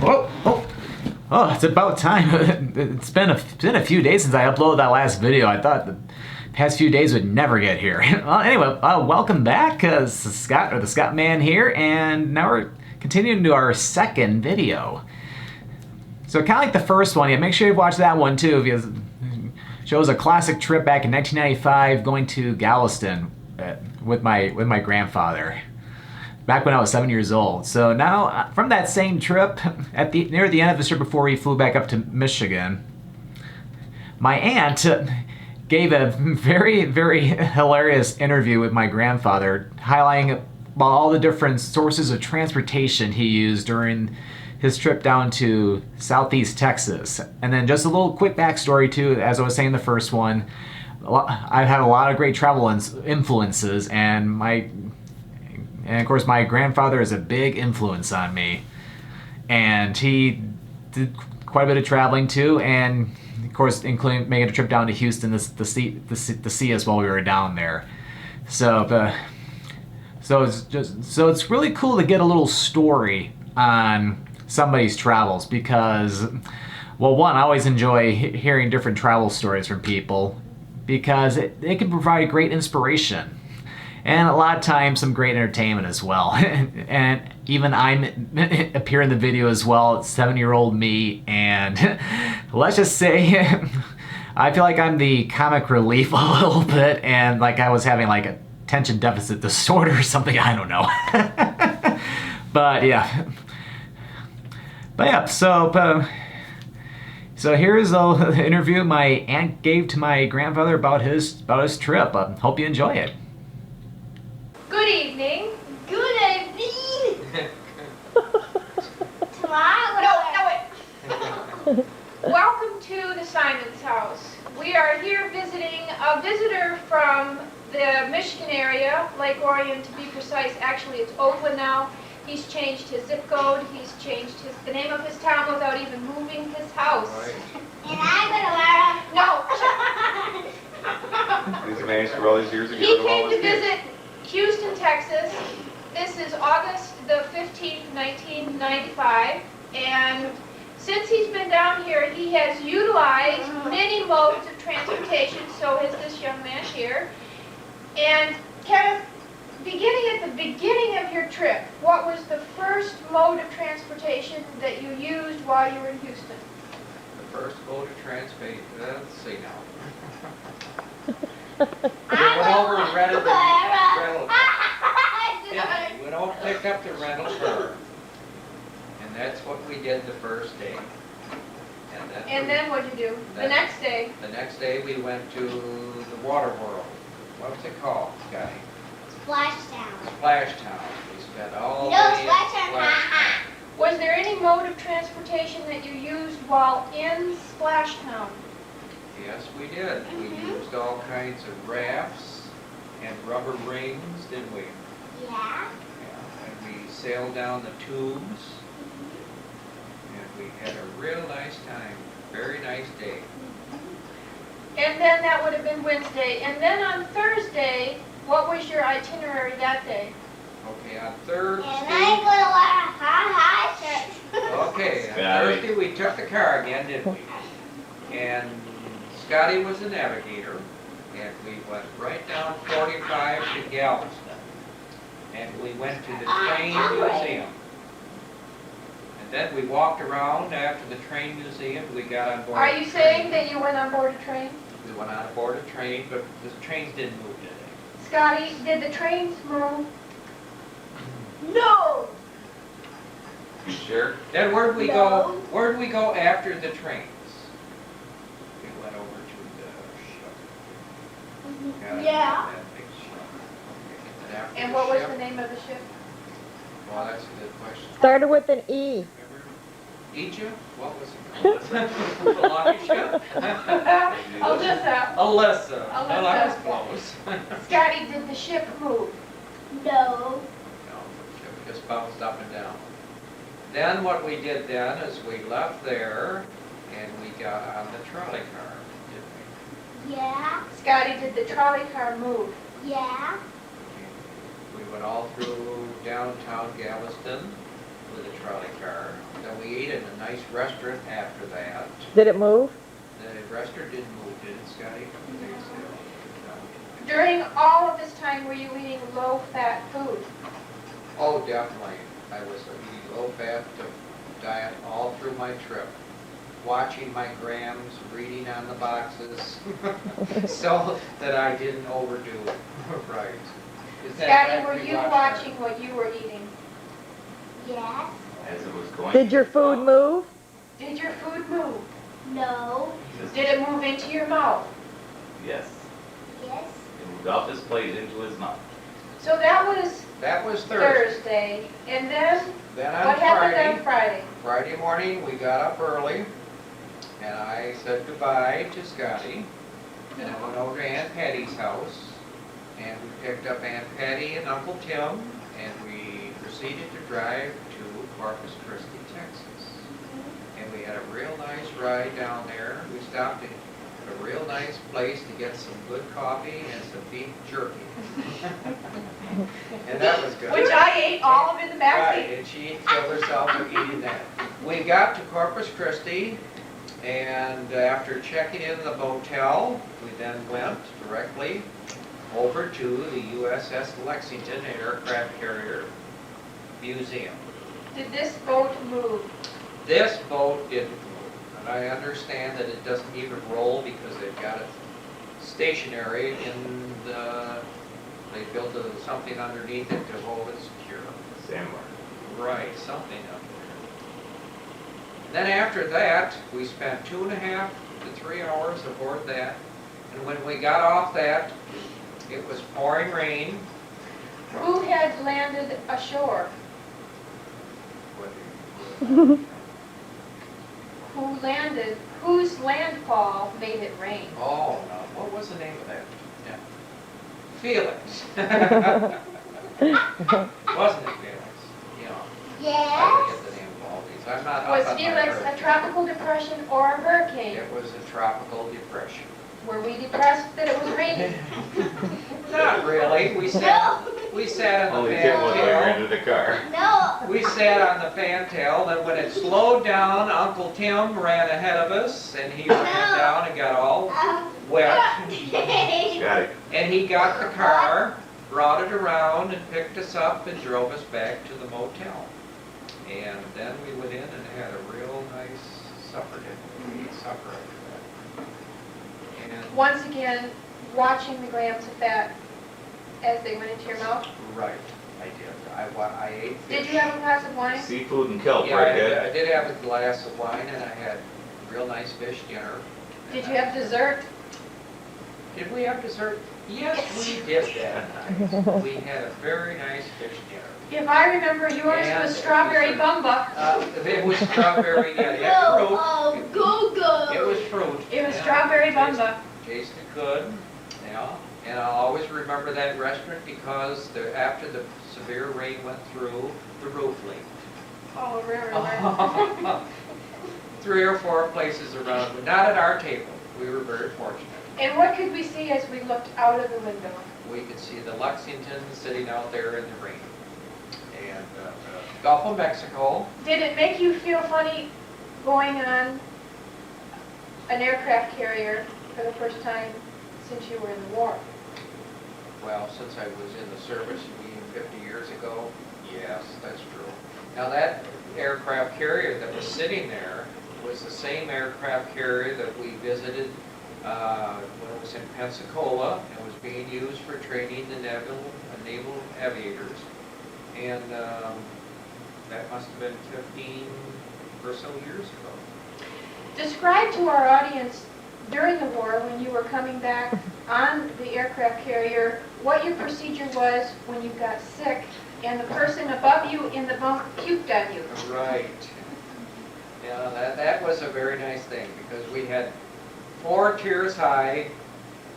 Whoa! Oh, it's about time. It's been a few days since I uploaded that last video. I thought the past few days would never get here. Well, anyway, welcome back. Scott, or the Scott Man here, and now we're continuing to our second video. So kind of like the first one, yeah, make sure you watch that one too, because it shows a classic trip back in 1995 going to Galveston with my grandfather. Back when I was 7 years old. So now, from that same trip, near the end of the trip before we flew back up to Michigan, my aunt gave a very, very hilarious interview with my grandfather, highlighting all the different sources of transportation he used during his trip down to southeast Texas. And then just a little quick backstory too, as I was saying in the first one, I've had a lot of great travel influences, and of course, my grandfather is a big influence on me. And he did quite a bit of traveling too, and of course, including making a trip down to Houston to see us while we were down there. So it's really cool to get a little story on somebody's travels, because, well, one, I always enjoy hearing different travel stories from people, because it can provide great inspiration. And a lot of times some great entertainment as well. And even I appear in the video as well. It's 7-year-old me, and let's just say I feel like I'm the comic relief a little bit, and like I was having like a attention deficit disorder or something, I don't know. But yeah. So here's the interview my aunt gave to my grandfather about his trip. Hope you enjoy it. Good evening. Good evening. No, welcome to the Simon's house. We are here visiting a visitor from the Michigan area, Lake Orion to be precise. Actually, it's Oakland now. He's changed his zip code. He's changed the name of his town without even moving his house. Right. And I'm gonna No. He's managed for all these years to get He rid of all came to his kids. visit Houston, Texas. This is August the 15th, 1995, and since he's been down here, he has utilized many modes of transportation, so has this young man here. And Kenneth, beginning at the beginning of your trip, what was the first mode of transportation that you used while you were in Houston? The first mode of transportation, let's see now. I went over and rented the rental car. Yeah. We went over and picked up the rental car. And that's what we did the first day. And then what'd you do? The next day? The next day we went to the water world. What's it called, Scotty? Splashdown. Splashtown. We spent all No, day at Splashdown. Was there any mode of transportation that you used while in Splashtown? Yes, we did. We used all kinds of rafts and rubber rings, didn't we? Yeah. Yeah. And we sailed down the tubes. And we had a real nice time. Very nice day. And then that would have been Wednesday. And then on Thursday, what was your itinerary that day? Okay, on Thursday. And I'm gonna wear a high shirt. Okay, on Scotty. Thursday we took the car again, didn't we? And Scotty was the navigator, and we went right down 45 to Galveston. And we went to the train museum. And then we walked around after the train museum. We got on board. Are the you train. saying that you went on board a train? We went on board a train, but the trains didn't move today. Scotty, did the trains move? No. You sure? Then where'd we go? Where'd we go after the trains? We went over to the ship. Got on Yeah. that big ship. Okay, then after And the what was ship- the name of the ship? Well, that's a good question. Started with an E. Remember Egypt? What was it called? The lucky ship? Alyssa. Alyssa. Well, that was Alyssa. close. Scotty, did the ship move? No. No, the ship just bounced up and down. Then what we did then is we left there and we got on the trolley car, didn't Yeah. Scotty, did the trolley car move? Yeah. we? We went all through downtown Galveston with a trolley car. Then we ate in a nice restaurant after that. Did it move? The restaurant didn't move, did it, Scotty? No. During all of this time, were you eating low-fat food? Oh, definitely. I was eating low-fat diet all through my trip. Watching my grams, reading on the boxes, so that I didn't overdo it. Right. Is that Scotty, right? were We you watched watching what you were eating? Yes. As it was going. Did your food move? Did your food move? No. Did it move into your mouth? Yes. Yes. It moved off his plate into his mouth. So that was That was Thursday. Thursday. And then Then on what happened Friday, on Friday? Friday morning, we got up early, and I said goodbye to Scotty, and I went over to Aunt Patty's house, and we picked up Aunt Patty and Uncle Tim, and we proceeded to drive to Corpus Christi, Texas. And we had a real nice ride down there. We stopped at a real nice place to get some good coffee and some beef jerky. And that was good. Which I ate all of in the back Right, seat. and she killed herself for eating that. We got to Corpus Christi, and after checking in the motel, we then went directly over to the USS Lexington Aircraft Carrier Museum. Did this boat move? This boat didn't move, and I understand that it doesn't even roll because they've got it stationary in the, they built something underneath it to hold it secure. Sandbar. Right, something up there. Then after that, we spent 2.5 to 3 hours aboard that, and when we got off that, it was pouring rain. Who had landed ashore? Who landed, whose landfall made it rain? Oh, no, what was the name of that? Yeah. Felix. Wasn't it Felix? You know, I Yes. forget the name of all these. I'm not up Was on my Felix a hurricane. tropical depression or a hurricane? It was a tropical depression. Were we depressed that it was raining? Not really. We sat on Only the Tim was there fantail. into the car. No. We sat on the fantail, and when it slowed down, Uncle Tim ran ahead of us, and he ran down and got all wet. Got it. And he got the car, brought it around, and picked us up and drove us back to the motel. And then we went in and had a real nice supper, didn't we? We ate supper after that. And, Once again, watching the grams of fat as they went into your mouth. right, I did. I ate fish. Did you have a glass of wine? Seafood and kelp, Yeah, right, I Dad? did have a glass of wine, and I had real nice fish dinner. Did you have dessert? Did we have dessert? Yes, we did that night. We had a very nice fish dinner. If I remember, yours And was strawberry bumba. It was strawberry, yeah, it No. had fruit. Oh, go go. It was fruit. It was Yeah, strawberry bumba. Tasted good, yeah. And I'll always remember that restaurant because after the severe rain went through, the roof leaked. Oh, right. 3 or 4 places around, but not at our table. We were very fortunate. And what could we see as we looked out of the window? We could see the Lexington sitting out there in the rain. And Gulf of Mexico. Did it make you feel funny going on an aircraft carrier for the first time since you were in the war? Well, since I was in the service, you mean 50 years ago? Yes, that's true. Now that aircraft carrier that was sitting there was the same aircraft carrier that we visited when it was in Pensacola and was being used for training the naval aviators. And that must have been 15 or so years ago. Describe to our audience during the war when you were coming back on the aircraft carrier what your procedure was when you got sick and the person above you in the bunk puked on you. Right. Yeah, that was a very nice thing because we had 4 tiers high,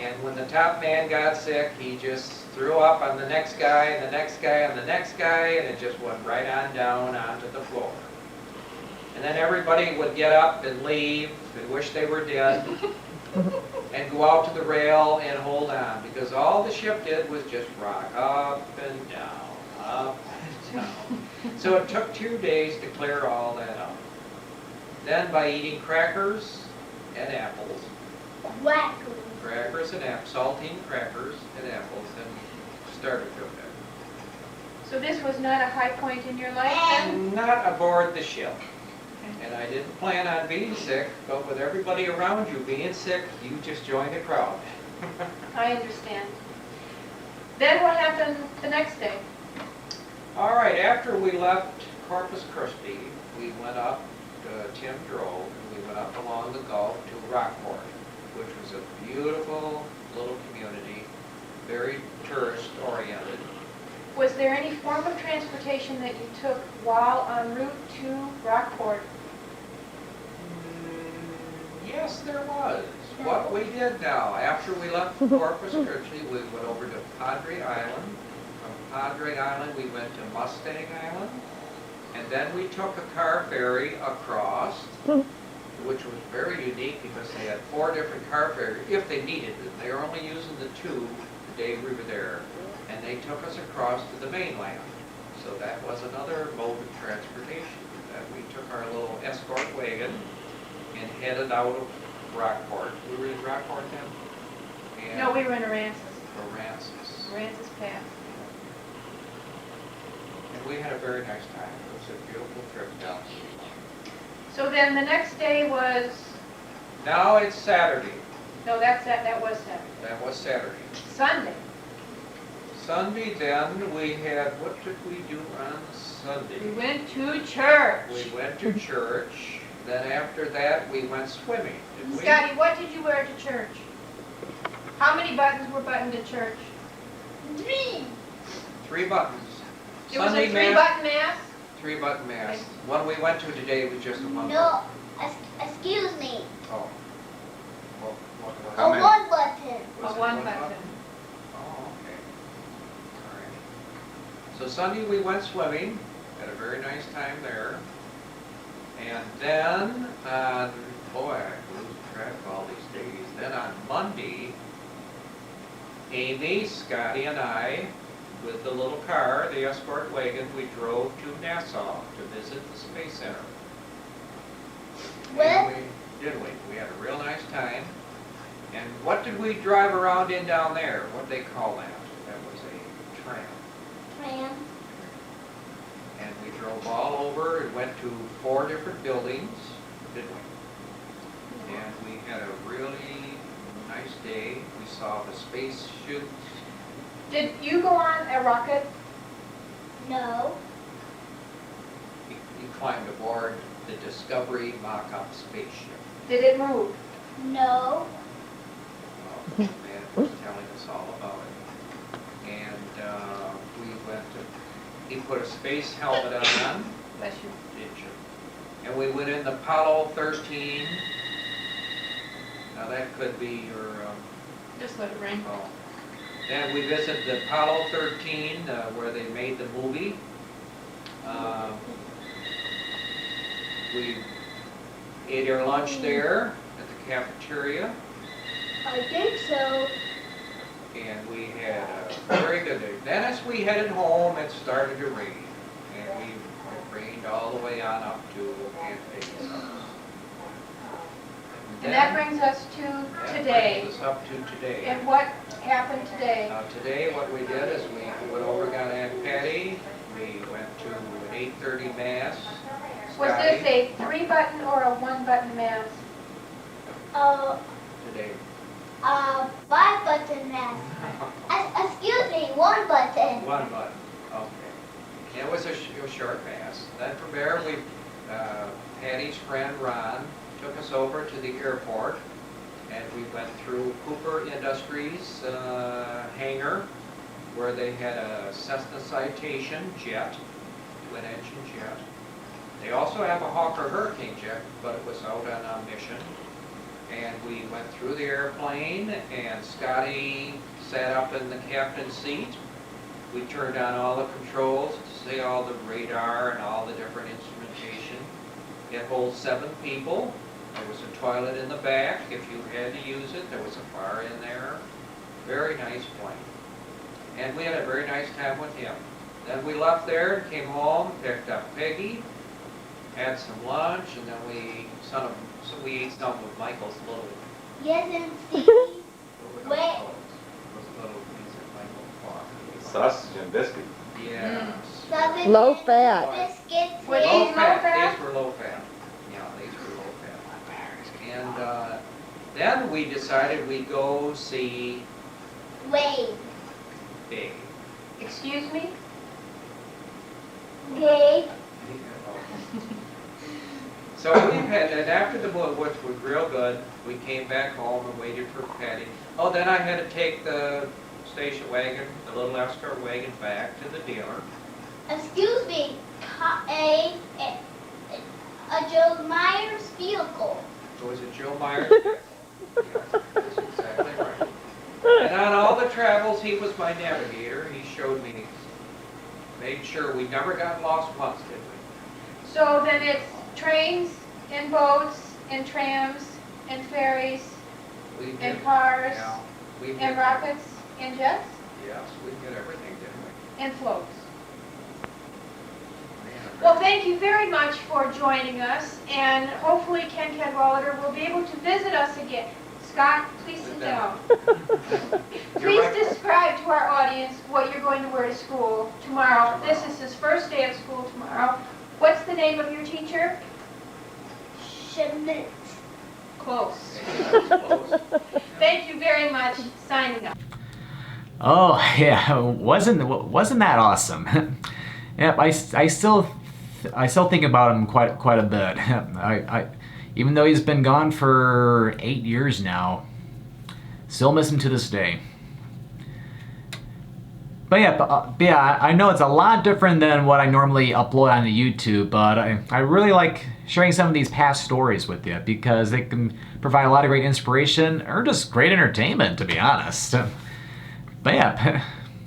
and when the top man got sick, he just threw up on the next guy and the next guy and the next guy, and it just went right on down onto the floor. And then everybody would get up and leave and wish they were dead and go out to the rail and hold on because all the ship did was just rock up and down, up and down. So it took 2 days to clear all that up. Then by eating crackers and apples, Quackers. saltine crackers and apples, and started feeling better. So this was not a high point in your life then? Not aboard the ship. And I didn't plan on being sick, but with everybody around you being sick, you just joined the crowd. I understand. Then what happened the next day? All right, after we left Corpus Christi, we went up, Tim drove, and we went up along the Gulf to Rockport, which was a beautiful little community, very tourist-oriented. Was there any form of transportation that you took while en route to Rockport? Yes, there was. What we did now, after we left Corpus Christi, we went over to Padre Island. From Padre Island, we went to Mustang Island. And then we took a car ferry across, which was very unique because they had 4 different car ferries, if they needed it. They were only using the 2 the day we were there. And they took us across to the mainland. So that was another mode of transportation. That we took our little escort wagon and headed out of Rockport. We were in Rockport then? And No, we were in Aransas. Aransas. Aransas Pass. And we had a very nice time. It was a beautiful trip down. So then the next day was, Now it's Saturday. no, that was Saturday. That was Saturday. Sunday. Sunday then, we had, what did we do on Sunday? We went to church. We went to church. Then after that, we went swimming. Did we? Scotty, what did you wear to church? How many buttons were buttoned at church? 3. 3 buttons. It was a Sunday 3-button mass? 3-button mass. One we went to today was just a 1 button. No, excuse me. Oh. What was A it? 1 button. Was A it 1 button. Oh, okay. All right. So Sunday we went swimming, had a very nice time there. And then on, boy, I lose track of all these days. Then on Monday, Amy, Scotty, and I, with the little car, the escort wagon, we drove to Nassau to visit the Space Center. And didn't we? We had a real nice time. And what did we drive around in down there? What they call that? That was a tram. Tram. And we drove all over and went to 4 different buildings, didn't we? And we had a really nice day. We saw the space chutes. Did you go on a rocket? No. You climbed aboard the Discovery mock-up spaceship. Did it move? No. Well, man was telling us all about it. And we went to, he put a space helmet on, Bless you. did you? And we went in the Apollo 13. Now that could be your, Just let it rain. oh. And we visited the Apollo 13 where they made the movie. We ate our lunch there at the cafeteria. I think so. And we had a very good day. Then as we headed home, it started to rain. And it rained all the way on up to Aunt Peggy's house. And that brings us to That today. brings us up to today. And what happened today? Today what we did is we went over, got Aunt Patty. We went to an 8:30 Mass. Was Scotty, this a 3-button or a 1-button mass? Today. 5-button mass. Excuse me, 1 button. 1 button, okay. It was a short Mass. Then from there, we, Patty's friend Ron took us over to the airport, and we went through Cooper Industries hangar, where they had a Cessna Citation jet, twin-engine jet. They also have a Hawker Hurricane jet, but it was out on a mission. And we went through the airplane, and Scotty sat up in the captain's seat. We turned on all the controls to see all the radar and all the different instrumentation. It holds 7 people. There was a toilet in the back if you had to use it. There was a bar in there. Very nice plane. And we had a very nice time with him. Then we left there, came home, picked up Piggy, had some lunch, and then we ate some of Michael's little, Yes, and Steve. what Wait. those little things that Michael bought. Sausage and biscuit. Yes. Sausage Low and fat. Biscuits. Were and- these Low low fat, fat? these were low fat. Yeah, these were low fat. And then we decided we'd go see Wait. Big. Excuse me? Okay. So we've had, and after the movie, which was real good, we came back home and waited for Patty. Oh, then I had to take the station wagon, the little escort wagon back to the dealer. Excuse me. A Joe Myers vehicle. So was it Joe Myers? Yes, that's exactly right. And on all the travels, he was my navigator. He showed me, made sure we never got lost once, did we? So then it's trains and boats and trams and ferries We did. and cars Yeah, we did. and rockets and jets Yes, we did everything, didn't and floats. we? Man, Well, thank you very much for joining us, and hopefully Ken Cadwallader will be able to visit us again. Scott, please sit down. Please right. describe to our audience what you're going to wear to school tomorrow. This is his first day of school tomorrow. What's the name of your teacher? Schmidt. Close. Close. Thank you very much. Signing up. Oh yeah, wasn't that awesome? Yep, I still think about him quite a bit. I even though he's been gone for 8 years now, still miss him to this day. But yeah, I know it's a lot different than what I normally upload on the YouTube, but I really like sharing some of these past stories with you because they can provide a lot of great inspiration or just great entertainment, to be honest. But yeah,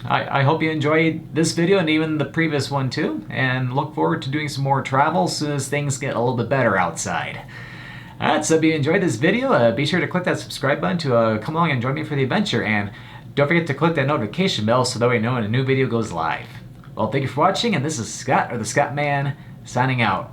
I hope you enjoyed this video and even the previous one too, and look forward to doing some more travel as soon as things get a little bit better outside. Alright, so if you enjoyed this video, be sure to click that subscribe button to come along and join me for the adventure, and don't forget to click that notification bell so that way you know when a new video goes live. Well, thank you for watching, and this is Scott, or the Scott Man, signing out.